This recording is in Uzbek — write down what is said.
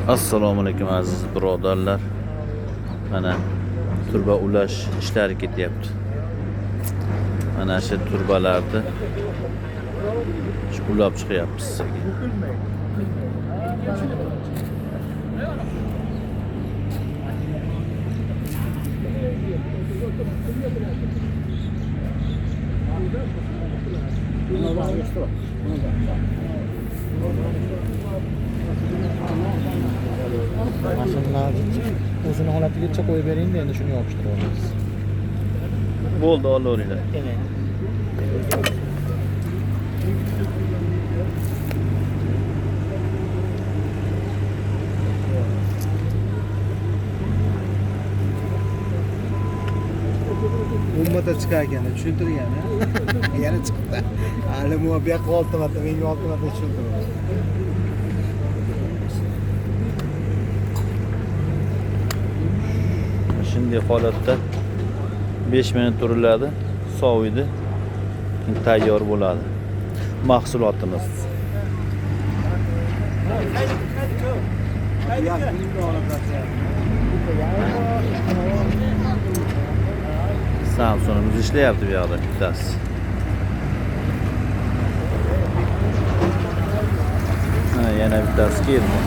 Assalomu alaykum aziz birodarlar. Mana turba ulash ishlari ketyapti. Mana shu turbalarni ulab chiqyapmiz. Mashinalarni o'zini holatigacha qo'yib bering-da, endi shuni yopishtirib olamiz. Bo'ldi, olaveringlar. Ummata chiqar ekan, tushuntirgan. Yana chiqdi. Hali bu yoqqa 6 marta, menga 6 marta tushuntirdi. Shunday holatda 5 minut turiladi, soviydi, tayyor bo'ladi mahsulotimiz. Samsung'imiz ishlayapti bu yoqda bittasi. Yana bittasi keldi.